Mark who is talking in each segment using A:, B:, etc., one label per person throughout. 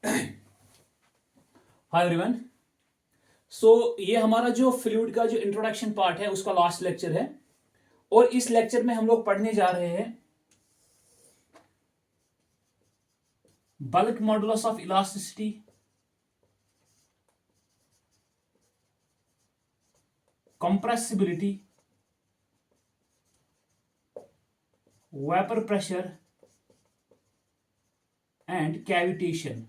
A: Hi everyone. सो ये हमारा जो फ्लूइड का जो इंट्रोडक्शन पार्ट है उसका लास्ट लेक्चर है और इस लेक्चर में हम लोग पढ़ने जा रहे हैं bulk modulus of elasticity, compressibility, vapour pressure and cavitation.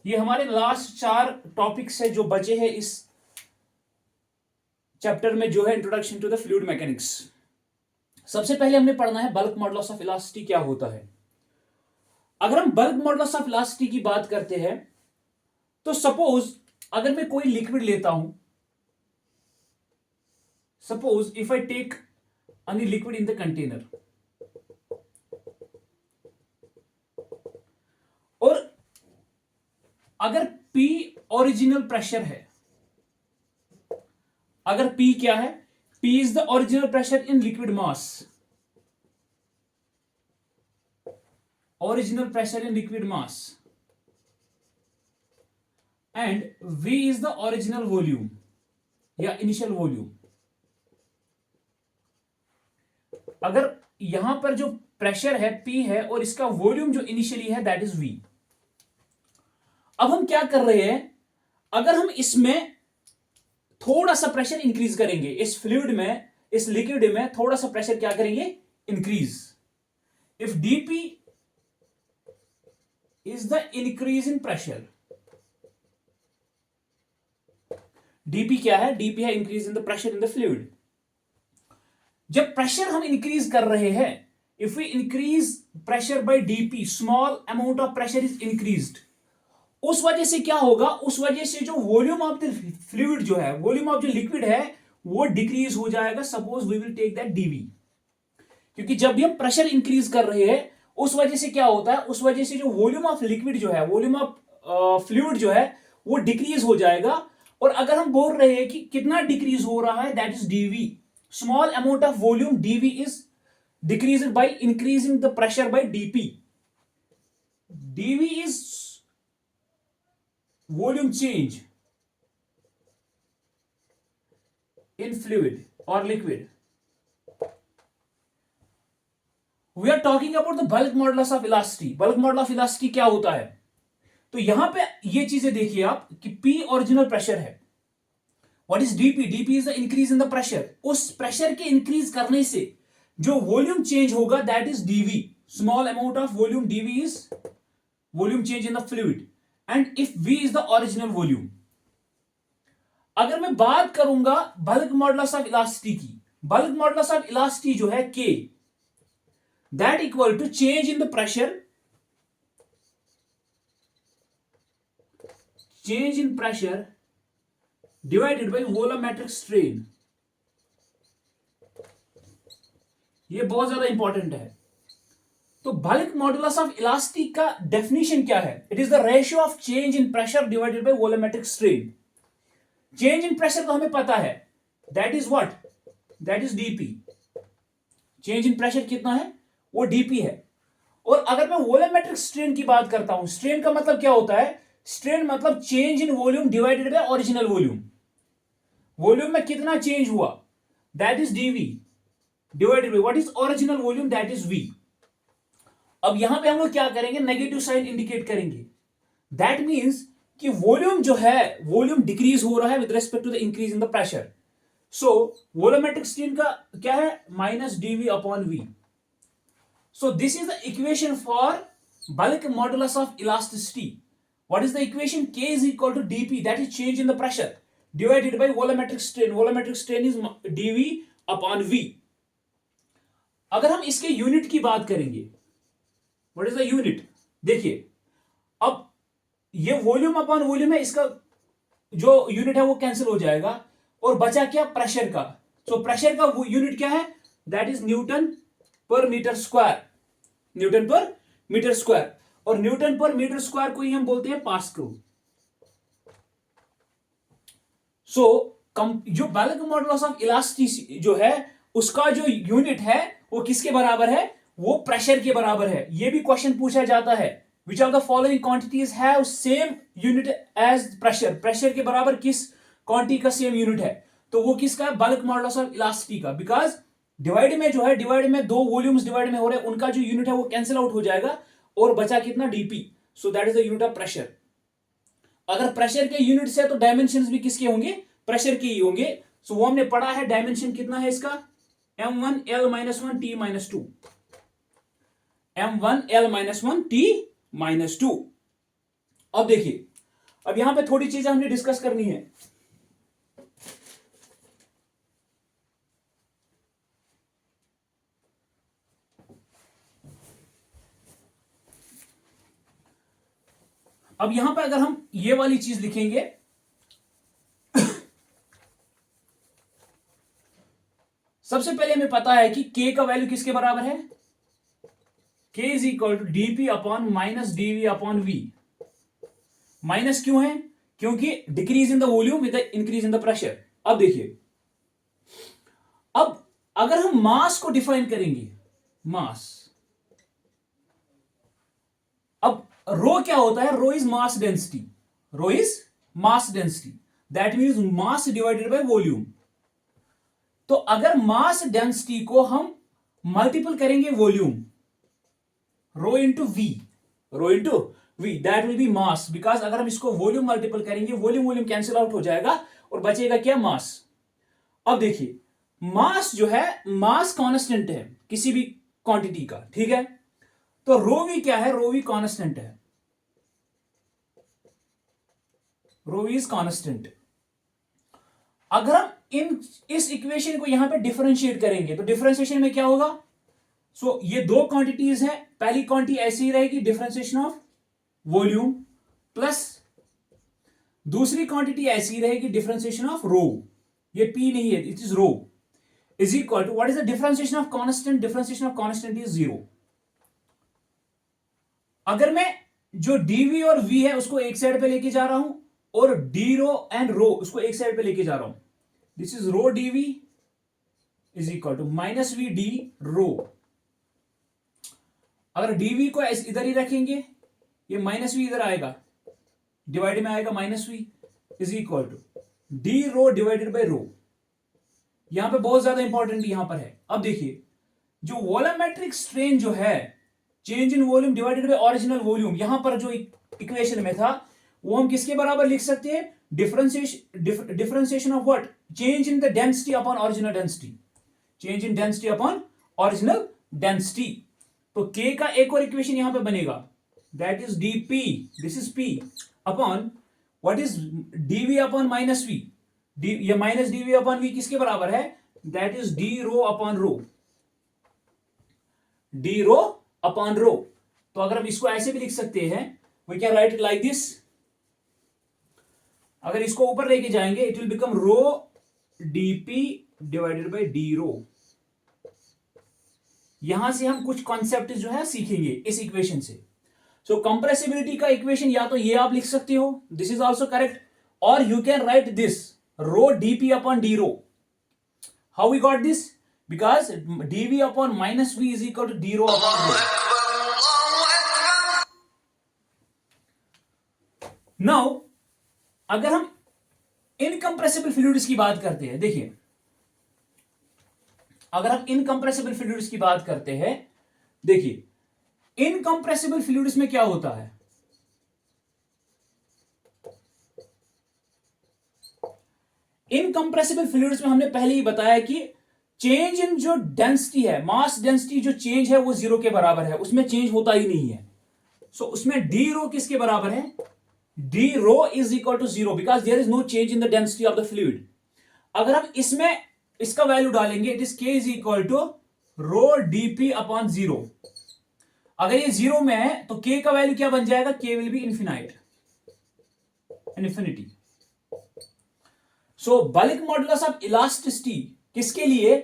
A: ये हमारे लास्ट 4 टॉपिक्स है जो बचे हैं इस चैप्टर में, जो है introduction to the fluid mechanics. सबसे पहले हमने पढ़ना है बल्क मॉडुलस ऑफ इलास्टिसिटी क्या होता है। अगर हम बल्क मॉडुलस ऑफ इलास्टिसिटी की बात करते हैं तो सपोज अगर मैं कोई लिक्विड लेता हूं, suppose if I take any liquid in the container, और अगर P ओरिजिनल प्रेशर है, अगर P क्या है, P is the original pressure in liquid mass, original pressure in liquid mass, and V is the original volume या initial volume. अगर यहां पर जो प्रेशर है P है और इसका वॉल्यूम जो इनिशियली है दैट इज V। अब हम क्या कर रहे हैं, अगर हम इसमें थोड़ा सा प्रेशर इंक्रीज करेंगे, इस फ्लूइड में, इस लिक्विड में थोड़ा सा प्रेशर क्या करेंगे, increase. If dP is the increase in pressure, dP क्या है, dP है increase in the pressure in the fluid. जब प्रेशर हम इंक्रीज कर रहे हैं, if we increase pressure by dP, small amount of pressure is increased, उस वजह से क्या होगा, उस वजह से जो वॉल्यूम ऑफ द फ्लूइड जो है, वॉल्यूम ऑफ जो लिक्विड है वो डिक्रीज हो जाएगा। Suppose we will take that dV, क्योंकि जब भी हम प्रेशर इंक्रीज कर रहे हैं उस वजह से क्या होता है, उस वजह से जो वॉल्यूम ऑफ लिक्विड जो है, वॉल्यूम ऑफ फ्लूइड जो है वो डिक्रीज हो जाएगा। और अगर हम बोल रहे हैं कि कितना डिक्रीज हो रहा है, that is dV, small amount of volume dV is decreased by increasing the pressure by dP. dV is volume change in fluid or liquid. We are talking about the bulk modulus of elasticity. bulk modulus of elasticity क्या होता है, तो यहां पे ये चीजें देखिए आप कि P ओरिजिनल प्रेशर है, What is dP? dP is the increase in the pressure. उस प्रेशर के इंक्रीज करने से जो वॉल्यूम चेंज होगा that is dV, small amount of volume dV is volume change in the fluid, and if V is the original volume. अगर मैं बात करूंगा बल्क मॉडुलस ऑफ इलास्टिसिटी की, बल्क मॉडुलस ऑफ इलास्टिसिटी जो है K, that equal to change in the pressure, change in pressure divided by volumetric strain. ये बहुत ज्यादा इंपॉर्टेंट है। तो बल्क मॉडुलस ऑफ इलास्टिसिटी का डेफिनेशन क्या है, it is the ratio of change in pressure divided by volumetric strain. Change in pressure तो हमें पता है, that is what, that is dP। Change in pressure कितना है, वो dP है। और अगर मैं वॉल्यूमेट्रिक स्ट्रेन की बात करता हूं, स्ट्रेन का मतलब क्या होता है, स्ट्रेन मतलब change in volume divided by original volume. Volume में कितना चेंज हुआ, that is dV divided by what is original volume, that is V। अब यहां पे हम लोग क्या करेंगे, नेगेटिव साइन इंडिकेट करेंगे। दैट मींस कि वॉल्यूम जो है, वॉल्यूम डिक्रीज हो रहा है with respect to the increase in the pressure. So volumetric strain का क्या है, minus dV upon V। So this is the equation for bulk modulus of elasticity. What is the equation? K is equal to dP, that is change in the pressure, divided by volumetric strain. Volumetric strain is dV upon V. अगर हम इसके unit की बात करेंगे, what is the unit? देखिए, अब ये volume upon volume है, इसका जो यूनिट है वो कैंसिल हो जाएगा और बचा क्या, प्रेशर का। तो प्रेशर का वो यूनिट क्या है, दैट इज न्यूटन पर मीटर स्क्वायर, न्यूटन पर मीटर स्क्वायर। और न्यूटन पर मीटर स्क्वायर को ही हम बोलते हैं पास्कल। सो जो बल्क मॉडुलस ऑफ इलास्टिसिटी जो है उसका जो यूनिट है वो किसके बराबर है, वो प्रेशर के बराबर है। ये भी क्वेश्चन पूछा जाता है which of the following quantities have same unit as pressure, pressure के बराबर किस क्वांटिटी का सेम यूनिट है, तो वो किसका है, बल्क मॉडुलस ऑफ इलास्टिसिटी का। बिकॉज डिवाइड में जो है, डिवाइड में दो वॉल्यूम्स डिवाइड में हो रहे हैं, उनका जो यूनिट है वो कैंसिल आउट हो जाएगा और बचा कितना, DP. So that is the unit of pressure. अगर प्रेशर के यूनिट्स है तो डायमेंशंस भी किसके होंगे, प्रेशर के ही होंगे। सो वो हमने पढ़ा है, डायमेंशन कितना है इसका, m1 L-1 T-2, m1 L-1 T-2। अब देखिए, अब यहां पे थोड़ी चीजें हमने डिस्कस करनी है। अब यहां पे अगर हम ये वाली चीज लिखेंगे, सबसे पहले हमें पता है कि k का वैल्यू किसके बराबर है, k is equal to dp upon minus dv upon v। Minus क्यों है, क्योंकि decrease in the volume with the increase in the pressure. अब देखिए, अब अगर हम मास को डिफाइन करेंगे, मास, अब रो क्या होता है, rho is mass density, rho is mass density, that means mass divided by volume. तो अगर मास डेंसिटी को हम मल्टीपल करेंगे volume, rho into V, rho into V, that will be mass. Because अगर हम इसको वॉल्यूम मल्टीपल करेंगे, volume volume cancel out हो जाएगा और बचेगा क्या, मास। अब देखिए, मास जो है, मास कांस्टेंट है किसी भी क्वांटिटी का, ठीक है। तो रो वी क्या है, रो वी कांस्टेंट है, रो वी इज कांस्टेंट। अगर हम इस इक्वेशन को यहां पे डिफरेंशिएट करेंगे तो डिफरेंशिएशन में क्या होगा, सो ये दो क्वांटिटीज हैं, पहली क्वांटिटी ऐसी ही रहेगी, डिफरेंशिएशन ऑफ वॉल्यूम, प्लस दूसरी क्वांटिटी ऐसी ही रहेगी, डिफरेंशिएशन ऑफ रो, ये पी नहीं है, it is rho, is equal to what is the differentiation of constant, differentiation of constant is 0। अगर मैं जो डीवी और वी है उसको एक साइड पे लेके जा रहा हूं और डी रो एंड रो उसको एक साइड पे लेके जा रहा हूं, this is rho dV is equal to minus V D rho. अगर डीवी को इधर ही रखेंगे, ये माइनस वी इधर आएगा, डिवाइड में आएगा minus V, is equal to D rho divided by rho. यहां पे बहुत ज्यादा इंपॉर्टेंट यहां पर है। अब देखिए, जो वॉल्यूमेट्रिक स्ट्रेन जो है, change in volume divided by original volume, यहां पर जो इक्वेशन में था वो हम किसके बराबर लिख सकते हैं, differentiation of what, change in the density upon original density, change in density upon original density. तो k का एक और इक्वेशन यहां पे बनेगा, that is dp, this is p upon what is dv upon minus v, ये minus dv upon v किसके बराबर है, that is d rho upon row, d rho upon रो। तो अगर हम इसको ऐसे भी लिख सकते हैं, we can write it like this. अगर इसको ऊपर लेके जाएंगे, it will become rho dp divided by d rho. यहां से हम कुछ कॉन्सेप्ट जो है सीखेंगे इस इक्वेशन से। सो कंप्रेसिबिलिटी का इक्वेशन या तो ये आप लिख सकते हो, दिस इज ऑल्सो करेक्ट, और you can write this rho dp upon d rho. How we got this, because dv upon minus v is equal to d rho upon rho. Now अगर हम इनकंप्रेसिबल फ्लूइड्स की बात करते हैं, देखिए अगर हम इनकंप्रेसिबल फ्लूइड्स की बात करते हैं, देखिए इनकंप्रेसिबल फ्लूइड्स में क्या होता है, इनकंप्रेसिबल फ्लूइड्स में हमने पहले ही बताया कि चेंज इन जो डेंसिटी है, मास डेंसिटी जो चेंज है वो 0 के बराबर है, उसमें चेंज होता ही नहीं है। सो उसमें डी रो किसके बराबर है, D rho is equal to 0 because there is no change in the density of the fluid. अगर हम इसमें इसका वैल्यू डालेंगे, it is K is equal to rho DP upon 0। अगर ये 0 में है तो के का वैल्यू क्या बन जाएगा, के will be infinite, infinity. So bulk modulus of elasticity किसके लिए,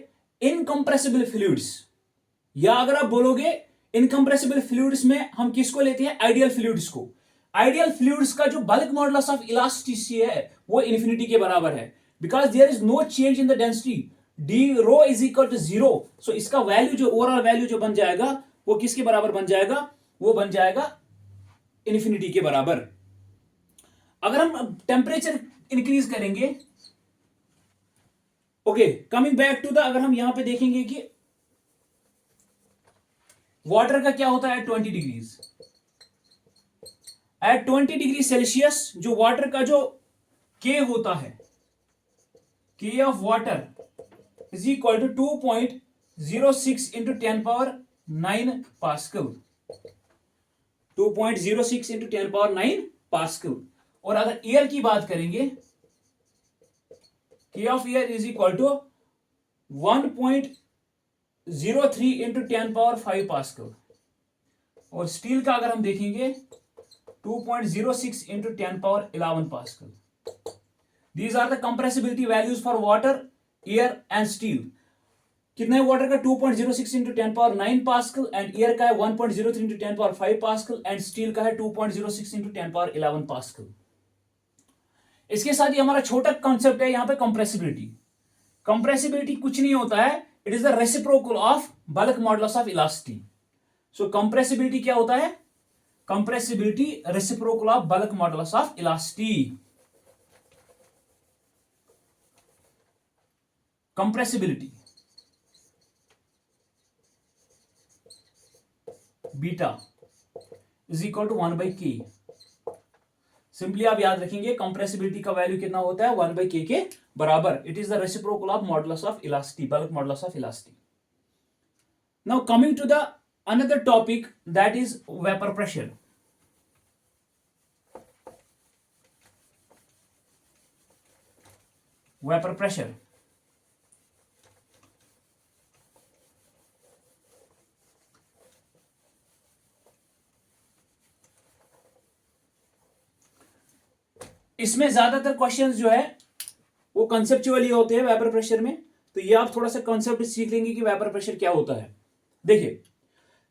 A: इनकंप्रेसिबल फ्लूइड्स, या अगर आप बोलोगे इनकंप्रेसिबल फ्लूइड्स में हम किसको लेते हैं, आइडियल फ्लूइड्स को। आइडियल फ्लूइड्स का जो बल्क मॉडुलस ऑफ इलास्टिसिटी है वो इन्फिनिटी के बराबर है, because there is no change in the density, D rho is equal to 0। So इसका वैल्यू जो ओवरऑल वैल्यू जो बन जाएगा वो किसके बराबर बन जाएगा, वो बन जाएगा इन्फिनिटी के बराबर। अगर हम टेम्परेचर इंक्रीज करेंगे, okay, coming back to the, अगर हम यहां पे देखेंगे कि वाटर का क्या होता है 20 डिग्रीज, एट 20 डिग्री सेल्सियस जो वाटर का जो के होता है, K of water is equal to 2.06 into 10⁻9 pascal, 2.06 into 10⁻9 pascal. और अगर एयर की बात करेंगे, K of air is equal to 1.03 into 10⁻5 pascal. और स्टील का अगर हम देखेंगे 2.06 into 10⁻11 pascal. These are the compressibility values for water, air and steel. कितना है वाटर का 2.06 इंटू 10⁻9 पास्कल, एंड एयर का है 1.03 इंटू 10⁻5 पास्कल, एंड स्टील का है 2.06 इंटू 10⁻11 पास्कल। इसके साथ ही हमारा छोटा कॉन्सेप्ट है यहां पे कंप्रेसिबिलिटी। कंप्रेसिबिलिटी कुछ नहीं होता है, it is the reciprocal of bulk modulus of elasticity. So compressibility क्या होता है? Compressibility reciprocal of bulk modulus of elasticity. Compressibility beta is equal to 1/k। Simply आप याद रखेंगे कंप्रेसिबिलिटी का वैल्यू कितना होता है 1/k के बराबर। It is the reciprocal of modulus of elasticity, bulk modulus of elasticity. Now coming to the another topic, that is vapour pressure. Vapour pressure इसमें ज्यादातर क्वेश्चंस जो है वो कंसेप्चुअल ही होते हैं वेपर प्रेशर में। तो ये आप थोड़ा सा कंसेप्ट सीख लेंगे कि वेपर प्रेशर क्या होता है। देखिए,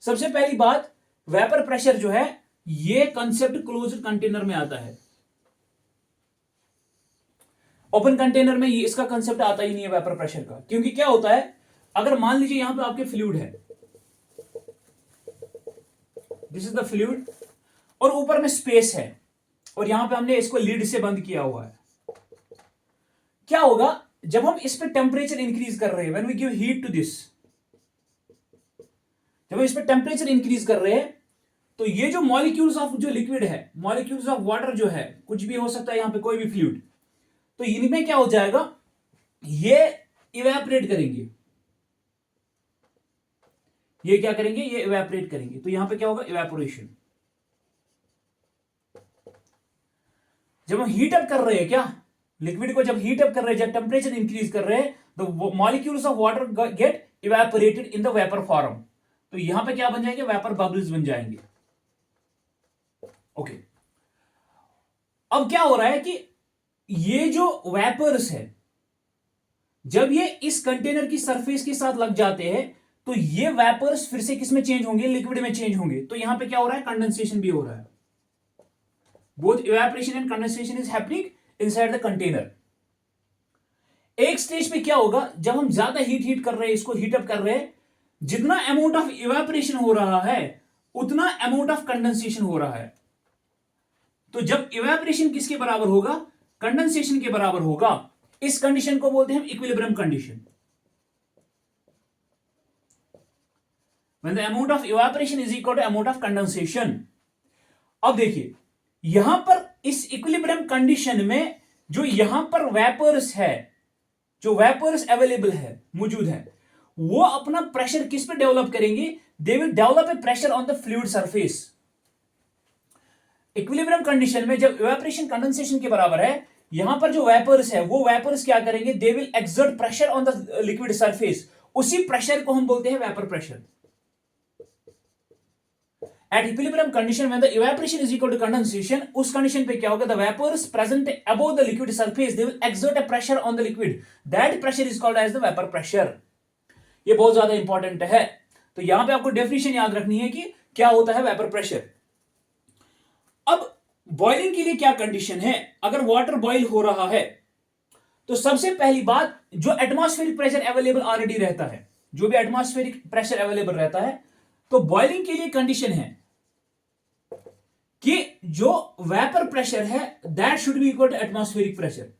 A: सबसे पहली बात, वेपर प्रेशर जो है ये कंसेप्ट क्लोज्ड कंटेनर में आता है। ओपन कंटेनर में ये इसका कंसेप्ट आता ही नहीं है वेपर प्रेशर का। क्योंकि क्या होता है, अगर मान लीजिए यहां पे आपके फ्लूइड है, दिस इज द फ्लूइड, और ऊपर में स्पेस है, और यहां पे हमने इसको लीड से बंद किया हुआ है। क्या होगा जब हम इस पे टेम्परेचर इंक्रीज कर रहे हैं, when we give heat to this, जब हम इस पे टेम्परेचर इंक्रीज कर रहे हैं, तो ये जो मॉलिक्यूल्स ऑफ जो लिक्विड है, मॉलिक्यूल्स ऑफ वाटर जो है, कुछ भी हो सकता है यहां पे कोई भी फ्लूइड, तो इनमें क्या हो जाएगा, ये इवेपोरेट करेंगे। ये क्या करेंगे, ये इवेपोरेट करेंगे। तो यहां पे क्या होगा, इवेपोरेशन। जब हम हीट अप कर रहे हैं, क्या लिक्विड को जब हीट अप कर रहे हैं, जब टेम्परेचर इंक्रीज कर रहे हैं, तो molecules of water get evaporated in the vapour form. तो यहां पे क्या बन जाएंगे, वेपर बबल्स बन जाएंगे। ओके, अब क्या हो रहा है कि ये जो वेपर्स है, जब ये इस कंटेनर की सरफेस के साथ लग जाते हैं, तो ये वेपर्स फिर से किस में चेंज होंगे, लिक्विड में चेंज होंगे। तो यहां पे क्या हो रहा है, कंडेंसेशन भी हो रहा है। Both evaporation and condensation is happening inside the container. एक स्टेज पे क्या होगा, जब हम ज्यादा हीट कर रहे हैं, इसको हीट अप कर रहे हैं, जितना अमाउंट ऑफ इवेपोरेशन हो रहा है उतना अमाउंट ऑफ कंडेंसेशन हो रहा है। तो जब इवेपोरेशन किसके बराबर होगा, कंडेंसेशन के बराबर होगा। इस कंडीशन को बोलते हैं हम equilibrium condition. When the amount of evaporation is equal to amount of condensation। अब देखिए, यहां पर इस इक्विलिब्रियम कंडीशन में जो यहां पर वेपर्स है, जो वेपर्स अवेलेबल है, मौजूद है, वो अपना प्रेशर किस पे डेवलप करेंगे, they will develop a pressure on the fluid surface. Equilibrium condition में जब इवेपोरेशन कंडेंसेशन के बराबर है, यहां पर जो वेपर्स है, वो वेपर्स क्या करेंगे, they will exert pressure on the liquid surface. उसी प्रेशर को हम बोलते हैं vapour pressure. At equilibrium condition, when the evaporation is equal to condensation, उस कंडीशन पे क्या होगा, the vapors present above the liquid surface, they will exert a pressure on the liquid. That pressure is called as the vapor pressure. ये बहुत ज्यादा important है। तो यहां पे आपको डेफिनेशन याद रखनी है कि क्या होता है वेपर प्रेशर। अब बॉइलिंग के लिए क्या कंडीशन है, अगर वाटर बॉइल हो रहा है, तो सबसे पहली बात, जो एटमॉस्फेरिक प्रेशर अवेलेबल ऑलरेडी रहता है, जो भी एटमॉस्फेरिक प्रेशर अवेलेबल रहता है, तो बॉइलिंग के लिए कंडीशन है कि जो वेपर प्रेशर है that should be equal to atmospheric pressure,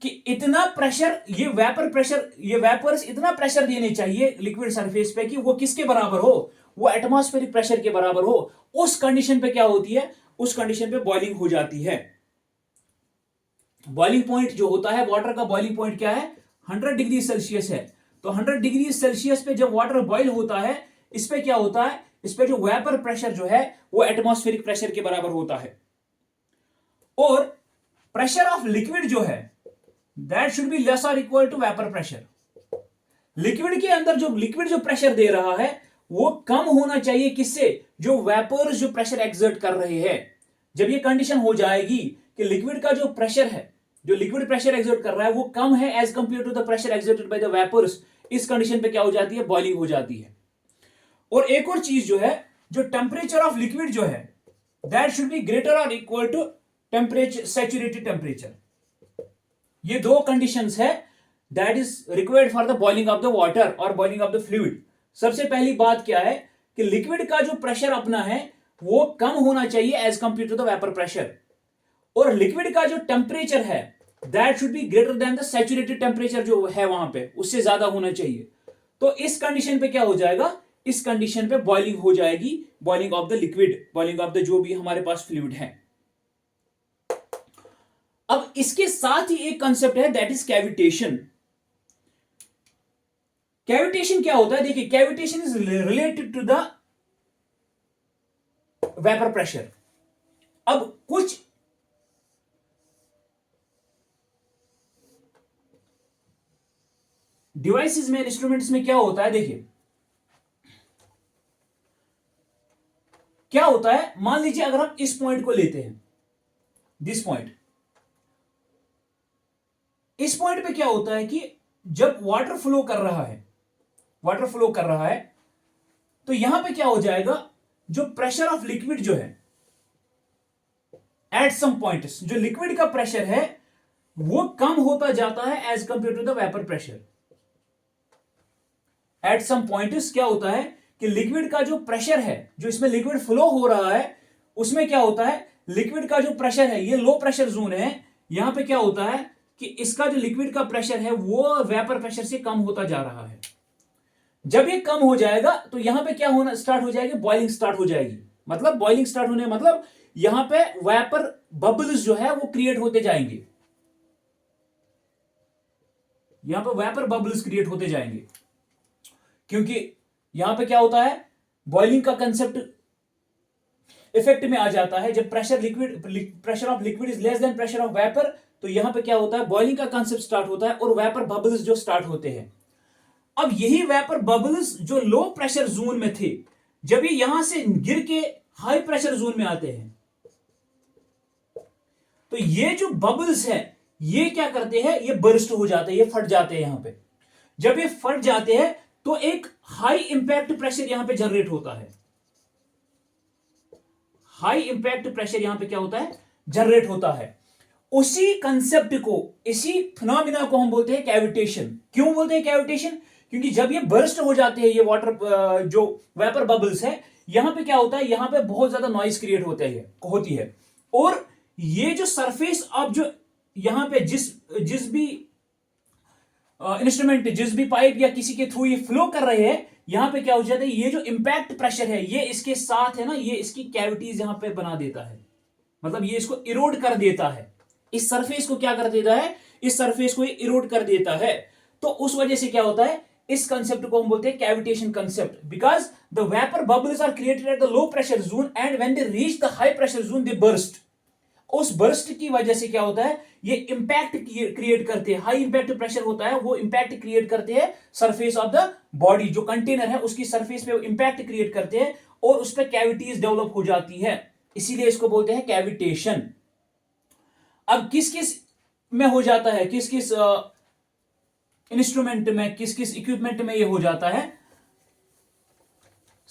A: कि इतना प्रेशर, ये वेपर प्रेशर, ये वेपर्स इतना प्रेशर देने चाहिए लिक्विड सरफेस पे कि वो किसके बराबर हो, वो एटमॉस्फेरिक प्रेशर के बराबर हो। उस कंडीशन पे क्या होती है, उस कंडीशन पे बॉइलिंग हो जाती है। बॉइलिंग पॉइंट जो होता है वाटर का, बॉइलिंग पॉइंट क्या है, 100 डिग्री सेल्सियस है। तो 100 डिग्री सेल्सियस पे जब वाटर बॉइल होता है, इस पे क्या होता है, इस पे जो वेपर प्रेशर जो है वो एटमॉस्फेरिक प्रेशर के बराबर होता है। और प्रेशर ऑफ लिक्विड जो है दैट शुड बी लेस और equal to vapour pressure. Liquid के अंदर जो लिक्विड जो प्रेशर दे रहा है वो कम होना चाहिए किससे, जो वेपर्स जो प्रेशर एक्सर्ट कर रहे हैं। जब ये कंडीशन हो जाएगी कि लिक्विड का जो प्रेशर है, जो लिक्विड प्रेशर एक्सर्ट कर रहा है वो कम है as compare to the pressure exerted by the vapours, इस कंडीशन पे क्या हो जाती है, बॉइलिंग हो जाती है। और एक और चीज जो है, जो टेम्परेचर ऑफ लिक्विड जो है दैट शुड बी ग्रेटर और equal to temperature, saturated temperature. ये दो कंडीशंस है that is required for the boiling of the water और बॉइलिंग ऑफ द फ्लूइड। सबसे पहली बात क्या है कि लिक्विड का जो प्रेशर अपना है वो कम होना चाहिए as compare to the vapour pressure, और लिक्विड का जो टेम्परेचर है that should be greater than the saturated temperature जो है वहां पे, उससे ज्यादा होना चाहिए। तो इस कंडीशन पे क्या हो जाएगा, इस कंडीशन पे बॉइलिंग हो जाएगी, boiling of the liquid, boiling of the जो भी हमारे पास फ्लूइड है। अब इसके साथ ही एक कंसेप्ट है दैट इज कैविटेशन। कैविटेशन क्या होता है, देखिए cavitation is related to the vapour pressure. अब कुछ डिवाइसेस में, इंस्ट्रूमेंट्स में क्या होता है, देखिए क्या होता है, मान लीजिए अगर हम इस पॉइंट को लेते हैं, दिस पॉइंट, इस पॉइंट पे क्या होता है कि जब वाटर फ्लो कर रहा है, वाटर फ्लो कर रहा है, तो यहां पे क्या हो जाएगा, जो प्रेशर ऑफ लिक्विड जो है एट सम पॉइंट्स, जो लिक्विड का प्रेशर है वो कम होता जाता है as compare to the vapour pressure. At some points क्या होता है कि लिक्विड का जो प्रेशर है, जो इसमें लिक्विड फ्लो हो रहा है उसमें क्या होता है, लिक्विड का जो प्रेशर है, ये लो प्रेशर जोन है, यहां पे क्या होता है कि इसका जो लिक्विड का प्रेशर है वो वेपर प्रेशर से कम होता जा रहा है। जब ये कम हो जाएगा तो यहां पे क्या होना स्टार्ट हो जाएगी, बॉइलिंग स्टार्ट हो जाएगी। मतलब बॉइलिंग स्टार्ट होने मतलब यहां पे वेपर बबल्स जो है वो क्रिएट होते जाएंगे, यहां पे वेपर बबल्स क्रिएट होते जाएंगे, क्योंकि यहां पे क्या होता है, बॉइलिंग का कंसेप्ट इफेक्ट में आ जाता है। जब pressure of liquid is less than pressure of vapour, तो यहां पे क्या होता है, बॉइलिंग का कंसेप्ट स्टार्ट होता है और वेपर बबल्स जो स्टार्ट होते हैं। अब यही वेपर बबल्स जो लो प्रेशर जोन में थे, जब ये यहां से गिर के हाई प्रेशर जोन में आते हैं, तो ये जो बबल्स हैं ये क्या करते हैं, ये बर्स्ट हो जाते हैं, ये फट जाते हैं। यहां पे जब ये फट जाते हैं तो एक हाई इंपैक्ट प्रेशर यहां पे जनरेट होता है, हाई इंपैक्ट प्रेशर यहां पे क्या होता है, जनरेट होता है। उसी कंसेप्ट को, इसी फिनोमिना को हम बोलते हैं कैविटेशन। क्यों बोलते हैं कैविटेशन, क्योंकि जब ये बर्स्ट हो जाते हैं, ये वाटर जो वेपर बबल्स है, यहां पे क्या होता है, यहां पे बहुत ज्यादा नॉइज क्रिएट होती है। और ये जो सरफेस अब जो यहां पे जिस भी इंस्ट्रूमेंट, जिस भी पाइप या किसी के थ्रू ये फ्लो कर रहे हैं, यहां पे क्या हो जाता है, ये जो इंपैक्ट प्रेशर है ये इसके साथ है ना, ये इसकी कैविटीज यहां पे बना देता है, मतलब ये इसको इरोड कर देता है, इस सरफेस को क्या कर देता है, इस सरफेस को ये इरोड कर देता है। तो उस वजह से क्या होता है, इस कंसेप्ट को हम बोलते हैं cavitation concept, because the vapour bubbles are created at the low pressure zone and when they reach the high pressure zone they burst. उस बर्स्ट की वजह से क्या होता है, ये इंपैक्ट क्रिएट करते हैं, हाई इंपैक्ट प्रेशर होता है, वो इंपैक्ट क्रिएट करते हैं सरफेस ऑफ द बॉडी, जो कंटेनर है उसकी सरफेस पे इंपैक्ट क्रिएट करते हैं और उस पर कैविटीज डेवलप हो जाती है, इसीलिए इसको बोलते हैं कैविटेशन। अब किस किस में हो जाता है, किस किस इंस्ट्रूमेंट में, किस किस इक्विपमेंट में ये हो जाता है।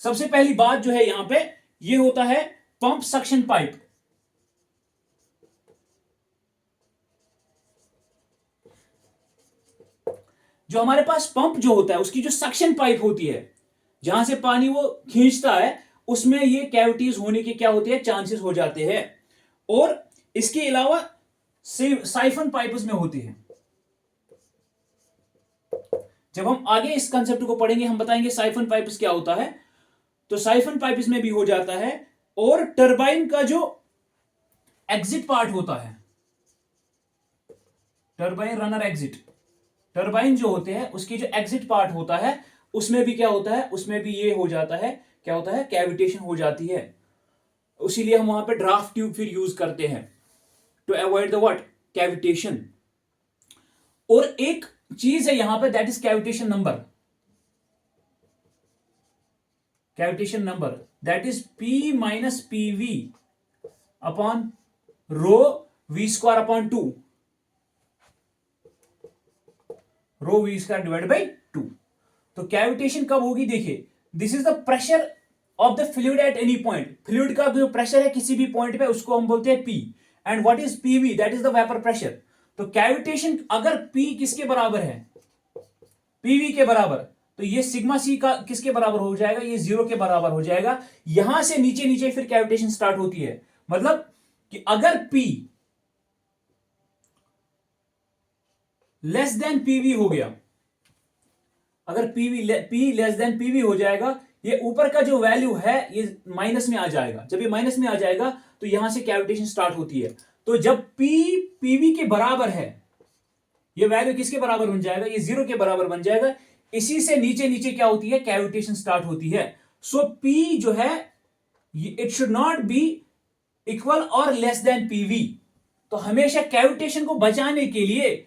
A: सबसे पहली बात जो है यहां पे, ये होता है पंप सक्शन पाइप। जो हमारे पास पंप जो होता है उसकी जो सक्शन पाइप होती है, जहां से पानी वो खींचता है, उसमें ये कैविटीज होने के क्या होते हैं, चांसेस हो जाते हैं। और इसके अलावा साइफन पाइप्स में होती है। जब हम आगे इस कंसेप्ट को पढ़ेंगे हम बताएंगे साइफन पाइप्स क्या होता है। तो साइफन पाइप्स में भी हो जाता है। और टरबाइन का जो एग्जिट पार्ट होता है, टरबाइन रनर एग्जिट, टरबाइन जो होते हैं उसकी जो एग्जिट पार्ट होता है उसमें भी क्या होता है, उसमें भी ये हो जाता है, क्या होता है, कैविटेशन हो जाती है। इसीलिए हम वहां पे ड्राफ्ट ट्यूब फिर यूज करते हैं to avoid the what, cavitation. और एक चीज है यहां पे, that is cavitation number. Cavitation number that is P minus PV upon rho V square upon 2, rho V square divide by 2। तो कैविटेशन कब होगी, देखिए this is the pressure of the fluid at any point. Fluid का जो pressure है किसी भी point पे उसको हम बोलते हैं P। And what is PV, that is the vapour pressure. तो कैविटेशन अगर P किसके बराबर है, PV के बराबर, तो ये सिग्मा C का किसके बराबर हो जाएगा, ये 0 के बराबर हो जाएगा। यहां से नीचे नीचे फिर कैविटेशन स्टार्ट होती है। मतलब कि अगर P लेस देन PV हो गया, अगर P लेस देन PV हो जाएगा, ये ऊपर का जो वैल्यू है ये माइनस में आ जाएगा। जब ये माइनस में आ जाएगा तो यहां से कैविटेशन स्टार्ट होती है। तो जब P PV के बराबर है, ये वैल्यू किसके बराबर बन जाएगा, ये 0 के बराबर बन जाएगा। इसी से नीचे नीचे क्या होती है, कैविटेशन स्टार्ट होती है। सो P जो है it should not be equal और लेस देन PV। तो हमेशा कैविटेशन को बचाने के लिए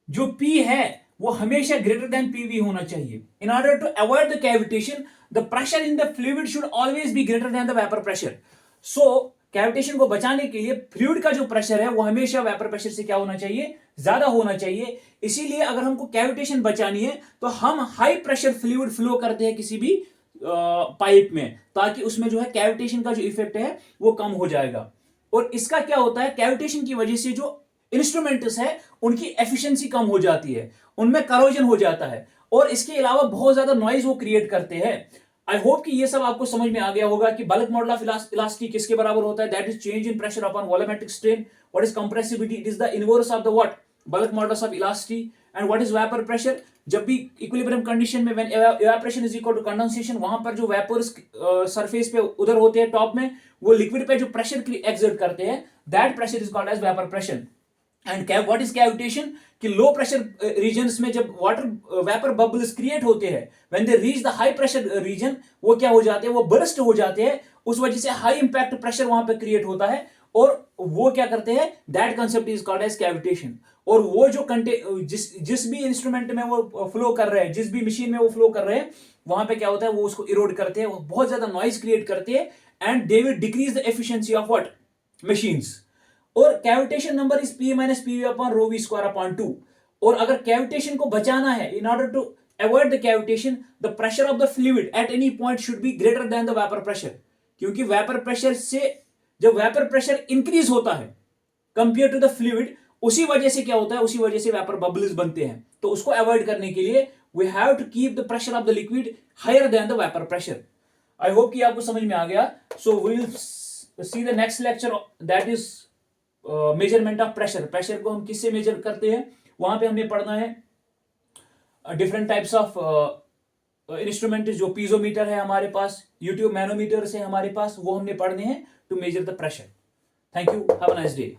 A: जो P है वो हमेशा ग्रेटर देन PV होना चाहिए। In order to avoid the cavitation the pressure in the fluid should always be greater than the vapour pressure. So cavitation को बचाने के लिए फ्लूइड का जो प्रेशर है वो हमेशा वेपर प्रेशर से क्या होना चाहिए, ज्यादा होना चाहिए। इसीलिए अगर हमको कैविटेशन बचानी है तो हम हाई प्रेशर फ्लूइड फ्लो करते हैं किसी भी पाइप में, ताकि उसमें जो है कैविटेशन का जो इफेक्ट है वो कम हो जाएगा। और इसका क्या होता है, कैविटेशन की वजह से जो इंस्ट्रूमेंट्स है उनकी एफिशिएंसी कम हो जाती है, उनमें करोजन हो जाता है। और इसके अलावा बहुत ज्यादा नॉइज वो क्रिएट करते हैं। आई होप कि ये सब आपको समझ में आ गया होगा कि बल्क मॉडल ऑफ इलास्टिसिटी किसके बराबर होता है, that is change in pressure upon volumetric strain. What is compressibility, it is the inverse of the what, bulk models of elasticity. And what is vapour pressure, जब भी equilibrium condition में when evaporation is equal to condensation, वहां पर जो vapours surface पे उधर होते हैं टॉप में, वो लिक्विड पे जो प्रेशर एक्सर्ट करते हैं, that pressure is called as vapour pressure. And what is cavitation, कि लो प्रेशर रीजन्स में जब वाटर वेपर बबल्स क्रिएट होते हैं, when they reach the high pressure region, वो क्या हो जाते हैं, वो बर्स्ट हो जाते हैं। उस वजह से हाई इंपैक्ट प्रेशर वहां पे क्रिएट होता है और वो क्या करते हैं, that concept is called as cavitation. और वो जो जिस भी इंस्ट्रूमेंट में वो फ्लो कर रहे हैं, जिस भी मशीन में वो फ्लो कर रहे हैं, वहां पे क्या होता है, वो उसको इरोड करते हैं, वो बहुत ज्यादा नॉइज क्रिएट करते हैं and they will decrease the efficiency of what, machines. और cavitation number is P minus PV upon rho V square upon 2। और अगर कैविटेशन को बचाना है, in order to avoid the cavitation, the pressure of the fluid at any point should be greater than the vapour pressure. क्योंकि vapour pressure से जब vapour pressure increase होता है कंपेयर टू द फ्लूइड, उसी वजह से क्या होता है, उसी वजह से वेपर बबल्स बनते हैं। तो उसको अवॉइड करने के लिए we have to keep the pressure of the liquid higher than the vapour pressure. I hope कि आपको समझ में आ गया। So we will see the next lecture, that is measurement of pressure. Pressure को हम किससे मेजर करते हैं, वहां पे हमें पढ़ना है डिफरेंट टाइप्स ऑफ इंस्ट्रूमेंट, जो पीजोमीटर है हमारे पास, यूट्यूब मैनोमीटर है हमारे पास, वो हमने पढ़ने हैं to measure the pressure. Thank you, have a nice day.